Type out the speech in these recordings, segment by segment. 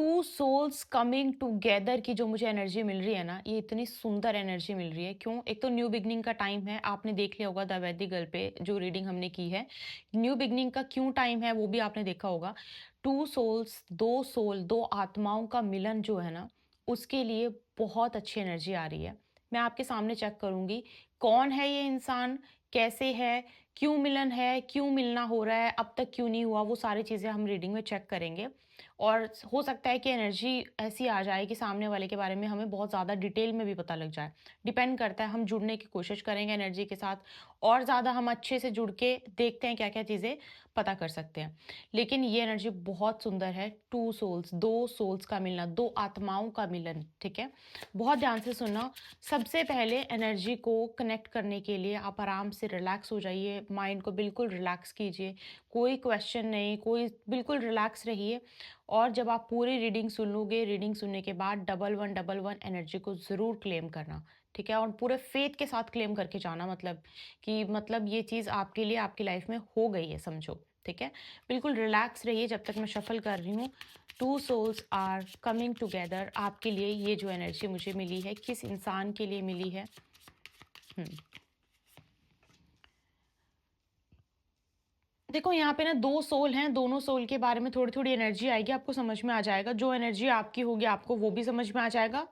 To souls coming together की जो मुझे एनर्जी मिल रही है ना, ये इतनी सुंदर एनर्जी मिल रही है। क्यों? एक तो न्यू बिगनिंग का टाइम है। आपने देख लिया होगा द वैदिक गर्ल पे जो रीडिंग हमने की है। न्यू बिगनिंग का क्यों टाइम है वो भी आपने देखा होगा। टू सोल्स, दो सोल, दो आत्माओं का मिलन जो है ना, उसके लिए बहुत अच्छी एनर्जी आ रही है। मैं आपके सामने चेक करूंगी कौन है ये इंसान, कैसे है, क्यों मिलन है, क्यों मिलना हो रहा है, अब तक क्यों नहीं हुआ, वो सारी चीजें हम रीडिंग में चेक करेंगे। और हो सकता है कि एनर्जी ऐसी आ जाए कि सामने वाले के बारे में हमें बहुत ज़्यादा डिटेल में भी पता लग जाए। डिपेंड करता है, हम जुड़ने की कोशिश करेंगे एनर्जी के साथ और ज़्यादा हम अच्छे से जुड़ के देखते हैं क्या-क्या चीज़ें पता कर सकते हैं। लेकिन ये एनर्जी बहुत सुंदर है, टू सोल्स, दो सोल्स का मिलना, दो आत्माओं का मिलन, ठीक है? बहुत ध्यान से सुनना। सबसे पहले एनर्जी को कनेक्ट करने के लिए आप आराम से रिलैक्स हो जाइए, माइंड को बिल्कुल रिलैक्स कीजिए, कोई क्वेश्चन नहीं, कोई बिल्कुल रिलैक्स रहिए। और जब आप पूरी रीडिंग सुन लोगे, रीडिंग सुनने के बाद डबल वन एनर्जी को ज़रूर क्लेम करना, ठीक है? और पूरे फेथ के साथ क्लेम करके जाना, मतलब कि मतलब ये चीज़ आपके लिए आपकी लाइफ में हो गई है समझो, ठीक है? बिल्कुल रिलैक्स रहिए जब तक मैं शफल कर रही हूँ। Two souls are coming together, आपके लिए ये जो एनर्जी मुझे मिली है, किस इंसान के लिए मिली है? हुँ। देखो यहाँ पे ना 2 सोल हैं, दोनों सोल के बारे में थोड़ी-थोड़ी एनर्जी आएगी, आपको समझ में आ जाएगा। जो एनर्जी आपकी होगी आपको वो भी समझ में आ जाएगा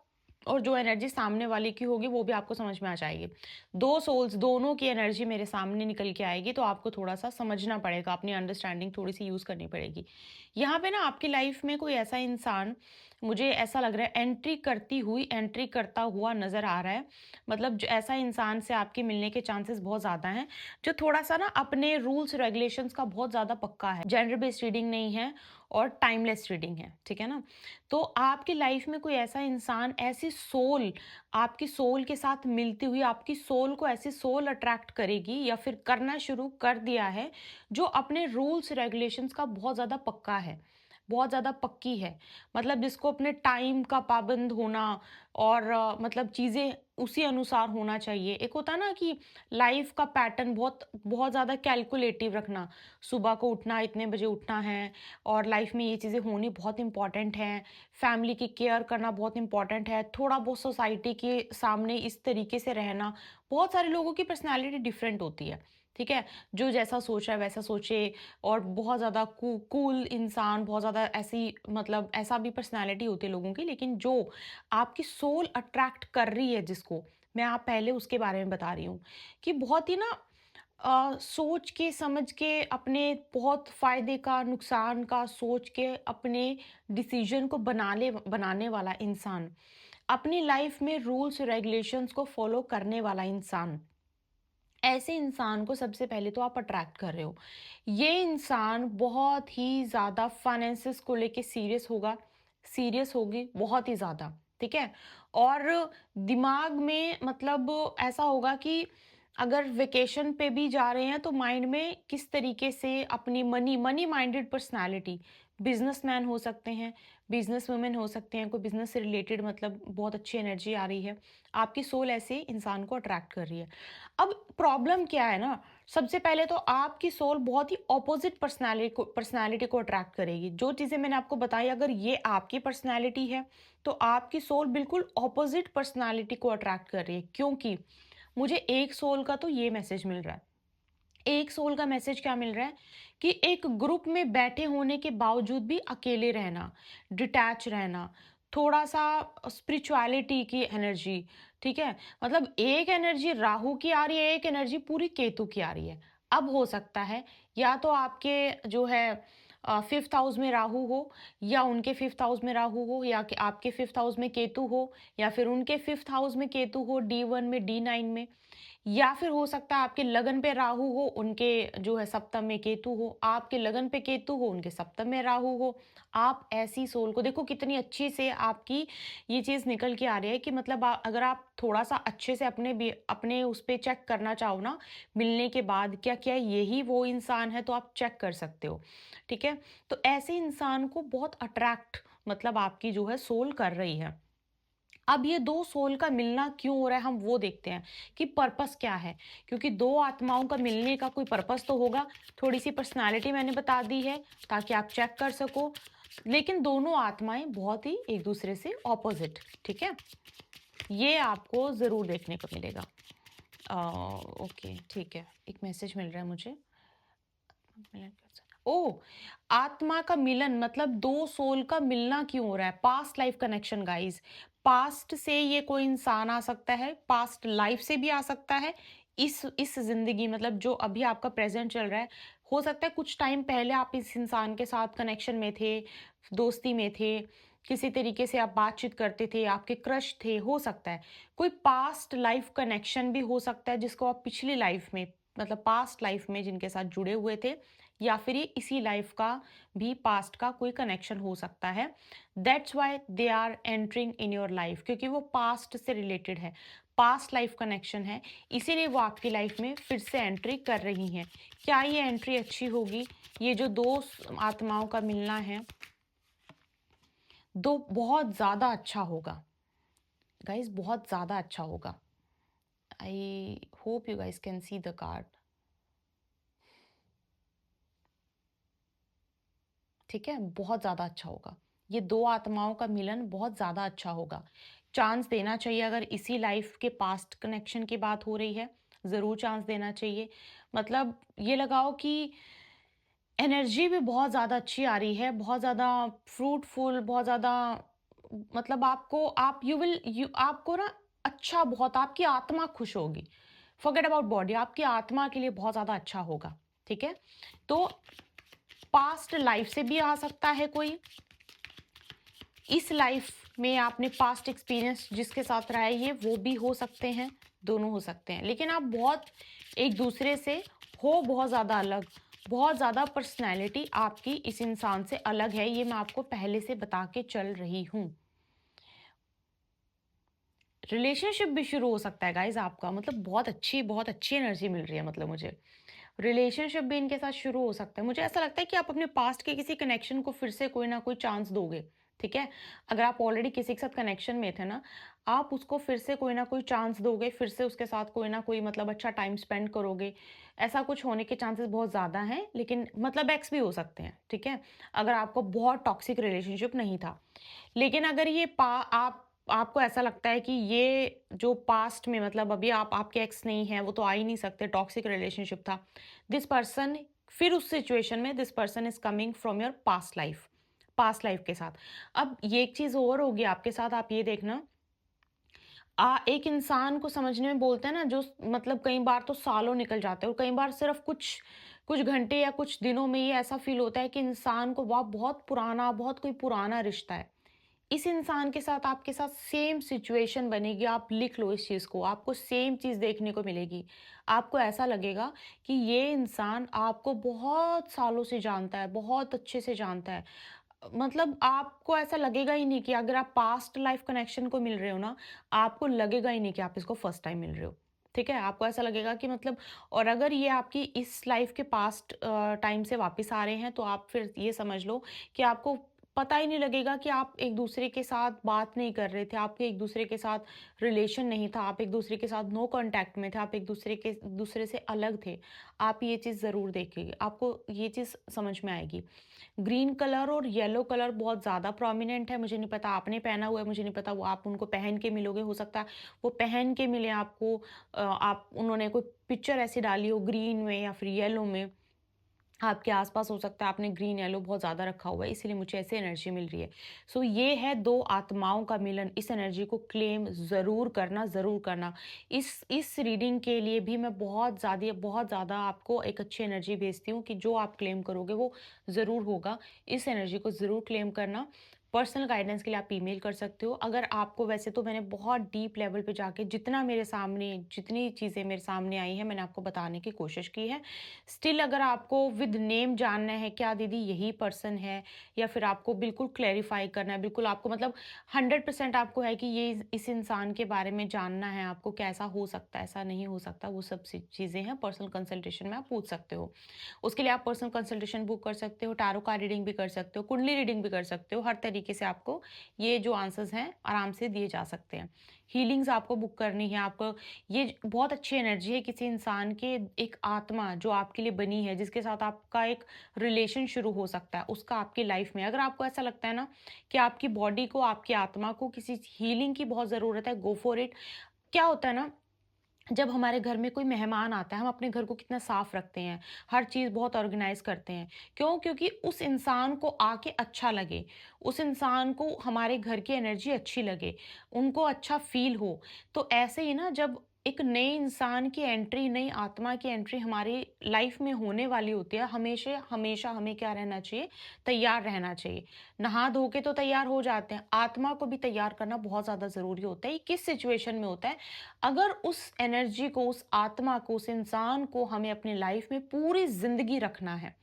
और जो एनर्जी सामने वाले की होगी वो भी आपको समझ में आ जाएगी। 2 सोल्स दोनों की एनर्जी मेरे सामने निकल के आएगी, तो आपको थोड़ा-सा समझना पड़ेगा, अपनी अंडरस्टैंडिंग थोड़ी-सी यूज़ करनी पड़ेगी। यहाँ पे ना आपकी लाइफ में कोई ऐसा इंसान, मुझे ऐसा लग रहा है एंट्री करता हुआ नज़र आ रहा है। मतलब ज ऐसा इंसान से आपके मिलने के चांसेस बहुत ज़्यादा हैं, जो थोड़ा-सा ना अपने रूल्स रेगुलेशंस का बहुत ज़्यादा पक्का है। जेंडर बेस्ड रीडिंग नहीं है और टाइमलेस रीडिंग है, ठीक है ना? तो आपकी लाइफ में कोई ऐसा इंसान, ऐसी सोल, आपकी सोल के साथ मिलती हुई आपकी सोल को ऐसी सोल अट्रैक्ट करेगी या फिर करना शुरू कर दिया है, जो अपने रूल्स रेगुलेशंस का बहुत ज़्यादा पक्का है, बहुत ज़्यादा पक्की है। मतलब जिसको अपने टाइम का पाबंद होना और मतलब चीज़ें उसी अनुसार होना चाहिए। एक होता है ना कि लाइफ का पैटर्न बहुत बहुत ज़्यादा कैलकुलेटिव रखना, सुबह को उठना, इतने बजे उठना है और लाइफ में ये चीज़ें होनी बहुत इंपॉर्टेंट हैं, फैमिली की केयर करना बहुत इंपॉर्टेंट है, थोड़ा बहुत सोसाइटी के सामने इस तरीके से रहना। बहुत सारे लोगों की पर्सनैलिटी डिफरेंट होती है, ठीक है? जो जैसा सोच रहा है वैसा सोचे। और बहुत ज़्यादा कूल इंसान, बहुत ज़्यादा ऐसी, मतलब ऐसा भी पर्सनैलिटी होती है लोगों की, लेकिन जो आपकी सोल अट्रैक्ट कर रही है जिसको, मैं आप पहले उसके बारे में बता रही हूँ कि बहुत ही ना सोच के समझ के अपने बहुत फ़ायदे का, नुकसान का सोच के अपने डिसीज़न को बनाने वाला इंसान, अपनी लाइफ में रूल्स रेगुलेशंस को फ़ॉलो करने वाला इंसान, ऐसे इंसान को सबसे पहले तो आप अट्रैक्ट कर रहे हो। ये इंसान बहुत ही ज़्यादा फाइनेंसेस को लेके सीरियस होगा, सीरियस होगी बहुत ही ज़्यादा, ठीक है? और दिमाग में मतलब ऐसा होगा कि अगर वेकेशन पे भी जा रहे हैं तो माइंड में किस तरीके से अपनी money money minded personality, businessman हो सकते हैं, बिजनेस वुमेन हो सकते हैं, कोई बिजनेस से रिलेटेड, मतलब बहुत अच्छी एनर्जी आ रही है। आपकी सोल ऐसे इंसान को अट्रैक्ट कर रही है। अब प्रॉब्लम क्या है ना, सबसे पहले तो आपकी सोल बहुत ही ऑपोजिट पर्सनालिटी को अट्रैक्ट करेगी। जो चीज़ें मैंने आपको बताई, अगर ये आपकी पर्सनालिटी है, तो आपकी सोल बिल्कुल ऑपोजिट पर्सनालिटी को अट्रैक्ट कर रही है। क्योंकि मुझे एक सोल का तो ये मैसेज मिल रहा है। एक सोल का मैसेज क्या मिल रहा है कि एक ग्रुप में बैठे होने के बावजूद भी अकेले रहना, डिटैच रहना, थोड़ा-सा स्पिरिचुअलिटी की एनर्जी, ठीक है? मतलब एक एनर्जी राहु की आ रही है, एक एनर्जी पूरी केतु की आ रही है। अब हो सकता है या तो आपके जो है 5th हाउस में राहु हो, या उनके 5th हाउस में राहु हो, या कि आपके 5th हाउस में केतु हो, या फिर उनके 5th हाउस में केतु हो, D1 में, D9 में। या फिर हो सकता है आपके लगन पे राहु हो, उनके जो है सप्तम में केतु हो, आपके लगन पे केतु हो, उनके सप्तम में राहु हो। आप ऐसी सोल को देखो, कितनी अच्छी से आपकी ये चीज़ निकल के आ रही है कि मतलब अगर आप थोड़ा-सा अच्छे से अपने उस पे चेक करना चाहो ना, मिलने के बाद क्या-क्या यही वो इंसान है, तो आप चेक कर सकते हो, ठीक है? तो ऐसे इंसान को बहुत अट्रैक्ट, मतलब आपकी जो है सोल कर रही है। अब ये 2 सोल का मिलना क्यों हो रहा है, हम वो देखते हैं कि पर्पस क्या है? क्योंकि 2 आत्माओं का मिलने का कोई पर्पस तो होगा। थोड़ी-सी पर्सनैलिटी मैंने बता दी है ताकि आप चेक कर सको। लेकिन दोनों आत्माएं बहुत ही एक दूसरे से ऑपोजिट, ठीक है, ये आपको जरूर देखने को मिलेगा। ओके, ठीक है, एक मैसेज मिल रहा है मुझे। ओ, आत्मा का मिलन मतलब दो सोल का मिलना क्यों हो रहा है? Past life connection guys. Past से ये कोई इंसान आ सकता है, पास्ट लाइफ से भी आ सकता है। इस जिंदगी मतलब जो अभी आपका प्रेजेंट चल रहा है, हो सकता है कुछ टाइम पहले आप इस इंसान के साथ कनेक्शन में थे, दोस्ती में थे, किसी तरीके से आप बातचीत करते थे, आपके क्रश थे, हो सकता है। कोई पास्ट लाइफ कनेक्शन भी हो सकता है जिसको आप पिछली लाइफ में मतलब पास्ट लाइफ में जिनके साथ जुड़े हुए थे, या फिर ये इसी लाइफ का भी पास्ट का कोई कनेक्शन हो सकता है। That's why they are entering in your life, क्योंकि वो पास्ट से रिलेटेड है, पास्ट लाइफ कनेक्शन है, इसीलिए वो आपकी लाइफ में फिर से एंट्री कर रही हैं। क्या ये एंट्री अच्छी होगी? ये जो दो आत्माओं का मिलना है, दो बहुत ज़्यादा अच्छा होगा गाइज, बहुत ज़्यादा अच्छा होगा। I hope you guys can see the card. ठीक है, बहुत ज़्यादा अच्छा होगा। ये दो आत्माओं का मिलन बहुत ज़्यादा अच्छा होगा। चांस देना चाहिए, अगर इसी लाइफ के पास्ट कनेक्शन की बात हो रही है, ज़रूर चांस देना चाहिए। मतलब ये लगाओ कि एनर्जी भी बहुत ज़्यादा अच्छी आ रही है, बहुत ज़्यादा फ्रूटफुल, बहुत ज़्यादा मतलब आपको आप यू विल यू आपको ना अच्छा, बहुत आपकी आत्मा खुश होगी। फॉरगेट अबाउट बॉडी, आपकी आत्मा के लिए बहुत ज़्यादा अच्छा होगा। ठीक है, तो पास्ट लाइफ से भी आ सकता है कोई, इस लाइफ में आपने पास्ट एक्सपीरियंस जिसके साथ रहा है ये वो भी हो सकते हैं, दोनों हो सकते हैं। लेकिन आप बहुत एक दूसरे से हो बहुत ज़्यादा अलग, बहुत ज़्यादा पर्सनैलिटी आपकी इस इंसान से अलग है, ये मैं आपको पहले से बता के चल रही हूँ। रिलेशनशिप भी शुरू हो सकता है गाइज आपका, मतलब बहुत अच्छी एनर्जी मिल रही है, मतलब मुझे रिलेशनशिप भी इनके साथ शुरू हो सकता है। मुझे ऐसा लगता है कि आप अपने पास्ट के किसी कनेक्शन को फिर से कोई ना कोई चांस दोगे। ठीक है, अगर आप ऑलरेडी किसी के साथ कनेक्शन में थे ना, आप उसको फिर से कोई ना कोई चांस दोगे, फिर से उसके साथ कोई ना कोई मतलब अच्छा टाइम स्पेंड करोगे। ऐसा कुछ होने के चांसेस बहुत ज़्यादा हैं, लेकिन मतलब एक्स भी हो सकते हैं। ठीक है, अगर आपको बहुत टॉक्सिक रिलेशनशिप नहीं था, लेकिन अगर ये आप आपको ऐसा लगता है कि ये जो पास्ट में मतलब अभी आप आपके एक्स नहीं है, वो तो आ ही नहीं सकते, टॉक्सिक रिलेशनशिप था, दिस पर्सन फिर उस सिचुएशन में this person is coming from your past life के साथ। अब ये एक चीज और होगी आपके साथ, आप ये देखना, एक इंसान को समझने में बोलते हैं ना, जो मतलब कई बार तो सालों निकल जाते हैं और कई बार सिर्फ कुछ कुछ घंटे या कुछ दिनों में ये ऐसा फील होता है कि इंसान को वह बहुत पुराना, बहुत कोई पुराना रिश्ता है। इस इंसान के साथ आपके साथ सेम सिचुएशन बनेगी, आप लिख लो इस चीज़ को, आपको सेम चीज़ देखने को मिलेगी। आपको ऐसा लगेगा कि ये इंसान आपको बहुत सालों से जानता है, बहुत अच्छे से जानता है। मतलब आपको ऐसा लगेगा ही नहीं कि अगर आप पास्ट लाइफ कनेक्शन को मिल रहे हो ना, आपको लगेगा ही नहीं कि आप इसको फर्स्ट टाइम मिल रहे हो। ठीक है? आपको ऐसा लगेगा कि मतलब, और अगर ये आपकी इस लाइफ के पास्ट टाइम से वापस आ रहे हैं, तो आप फिर ये समझ लो कि आपको पता ही नहीं लगेगा कि आप एक-दूसरे के साथ बात नहीं कर रहे थे, आपके एक-दूसरे के साथ रिलेशन नहीं था, आप एक-दूसरे के साथ नो कॉन्टैक्ट में थे, आप दूसरे से अलग थे। आप ये चीज़ ज़रूर देखेंगे, आपको ये चीज़ समझ में आएगी। ग्रीन कलर और येलो कलर बहुत ज़्यादा प्रोमिनेंट है, मुझे नहीं पता आपने पहना हुआ है, मुझे नहीं पता वो आप उनको पहन के मिलोगे, हो सकता है वो पहन के मिले आपको, आप उन्होंने कोई पिक्चर ऐसी डाली हो ग्रीन में या फिर येलो में, आपके आसपास हो सकता है आपने ग्रीन येलो बहुत ज़्यादा रखा हुआ है, इसीलिए मुझे ऐसे एनर्जी मिल रही है। सो ये है दो आत्माओं का मिलन, इस एनर्जी को क्लेम ज़रूर करना, ज़रूर करना। इस रीडिंग के लिए भी मैं बहुत ज़्यादा आपको एक अच्छी एनर्जी भेजती हूँ कि जो आप क्लेम करोगे वो ज़रूर होगा। इस एनर्जी को ज़रूर क्लेम करना। पर्सनल गाइडेंस के लिए आप ईमेल कर सकते हो। अगर आपको, वैसे तो मैंने बहुत डीप लेवल पे जाके जितनी चीज़ें मेरे सामने आई हैं, मैंने आपको बताने की कोशिश की है। स्टिल अगर आपको विद नेम जानना है क्या दीदी यही पर्सन है, या फिर आपको बिल्कुल क्लैरिफाई करना है, बिल्कुल आपको मतलब 100% आपको है कि ये इस इंसान के बारे में जानना है आपको, कैसा हो सकता है, ऐसा नहीं हो सकता, वो सब चीज़ें हैं, पर्सनल कंसल्टेशन में आप पूछ सकते हो। उसके लिए आप पर्सनल कंसल्टेशन बुक कर सकते हो, टैरो कार्ड रीडिंग भी कर सकते हो, कुंडली रीडिंग भी कर सकते हो, हर तरीके से आपको ये जो आंसर्स हैं आराम से दिए जा सकते हैं। हीलिंग्स आपको बुक करनी है, आपको ये बहुत अच्छी एनर्जी है किसी इंसान के, एक आत्मा जो आपके लिए बनी है, जिसके साथ आपका एक रिलेशन शुरू हो सकता है, उसका आपकी लाइफ में। अगर आपको ऐसा लगता है ना कि आपकी बॉडी को, आपकी आत्मा को किसी हीलिंग की बहुत ज़रूरत है, गो फॉर इट। क्या होता है ना, जब हमारे घर में कोई मेहमान आता है, हम अपने घर को कितना साफ रखते हैं, हर चीज़ बहुत ऑर्गेनाइज करते हैं। क्यों? क्योंकि उस इंसान को आके अच्छा लगे, उस इंसान को हमारे घर की एनर्जी अच्छी लगे, उनको अच्छा फील हो। तो ऐसे ही ना, जब एक नए इंसान की एंट्री, नई आत्मा की एंट्री हमारी लाइफ में होने वाली होती है, हमेशा हमेशा हमें क्या रहना चाहिए? तैयार रहना चाहिए। नहा धो के तो तैयार हो जाते हैं, आत्मा को भी तैयार करना बहुत ज़्यादा ज़रूरी होता है। ये किस सिचुएशन में होता है? अगर उस एनर्जी को, उस आत्मा को, उस इंसान को हमें अपनी लाइफ में पूरी ज़िंदगी रखना है,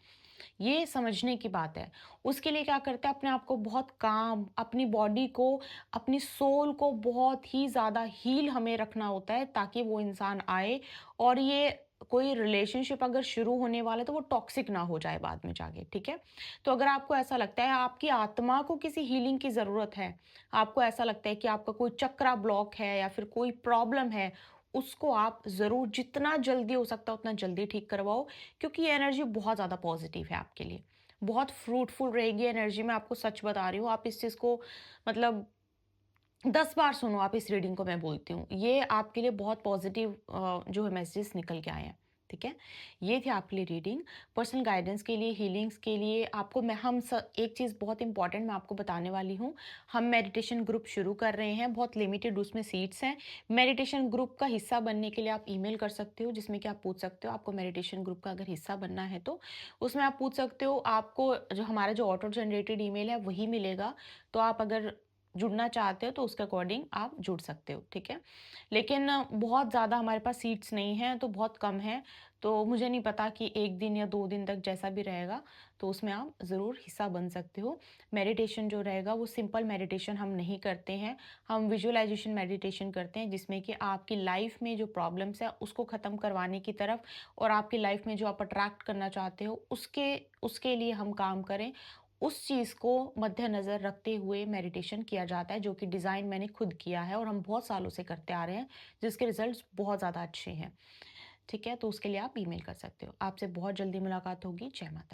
ये समझने की बात है। उसके लिए क्या करते हैं, अपने आप को बहुत काम, अपनी बॉडी को, अपनी सोल को बहुत ही ज़्यादा हील हमें रखना होता है, ताकि वो इंसान आए और ये कोई रिलेशनशिप अगर शुरू होने वाला है तो वो टॉक्सिक ना हो जाए बाद में जाके, ठीक है? तो अगर आपको ऐसा लगता है आपकी आत्मा को किसी हीलिंग की ज़रूरत है, आपको ऐसा लगता है कि आपका कोई चक्रा ब्लॉक है या फिर कोई प्रॉब्लम है, उसको आप ज़रूर जितना जल्दी हो सकता है उतना जल्दी ठीक करवाओ, क्योंकि ये एनर्जी बहुत ज़्यादा पॉजिटिव है आपके लिए। बहुत फ्रूटफुल रहेगी एनर्जी, मैं आपको सच बता रही हूँ। आप इस चीज़ को मतलब 10 बार सुनो आप इस रीडिंग को, मैं बोलती हूँ। ये आपके लिए बहुत पॉजिटिव जो है मैसेजेस निकल के आए हैं, ठीक है? ये थी आपके लिए रीडिंग। पर्सनल गाइडेंस के लिए, हीलिंग्स के लिए आपको मैं हम स एक चीज़ बहुत इंपॉर्टेंट मैं आपको बताने वाली हूँ। हम मेडिटेशन ग्रुप शुरू कर रहे हैं, बहुत लिमिटेड उसमें सीट्स हैं। मेडिटेशन ग्रुप का हिस्सा बनने के लिए आप ईमेल कर सकते हो, जिसमें कि आप पूछ सकते हो, आपको मेडिटेशन ग्रुप का अगर हिस्सा बनना है तो। उसमें आप पूछ सकते हो, आपको जो हमारा जो ऑटो जनरेटेड ईमेल है वही मिलेगा। तो आप अगर जुड़ना चाहते हो तो उसके अकॉर्डिंग आप जुड़ सकते हो, ठीक है? लेकिन बहुत ज़्यादा हमारे पास सीट्स नहीं हैं, तो बहुत कम है। तो मुझे नहीं पता कि 1 दिन या 2 दिन तक जैसा भी रहेगा, तो उसमें आप ज़रूर हिस्सा बन सकते हो। मेडिटेशन जो रहेगा वो सिंपल मेडिटेशन हम नहीं करते हैं, हम विजुअलाइज़ेशन मेडिटेशन करते हैं, जिसमें कि आपकी लाइफ़ में जो प्रॉब्लम्स हैं उसको ख़त्म करवाने की तरफ, और आपकी लाइफ़ में जो आप अट्रैक्ट करना चाहते हो उसके उसके लिए हम काम करें। उस चीज़ को मद्देनज़र रखते हुए मेडिटेशन किया जाता है, जो कि डिज़ाइन मैंने खुद किया है और हम बहुत सालों से करते आ रहे हैं, जिसके रिज़ल्ट्स बहुत ज़्यादा अच्छे हैं। ठीक है? तो उसके लिए आप ईमेल कर सकते हो। आपसे बहुत जल्दी मुलाकात होगी। जय माता दी।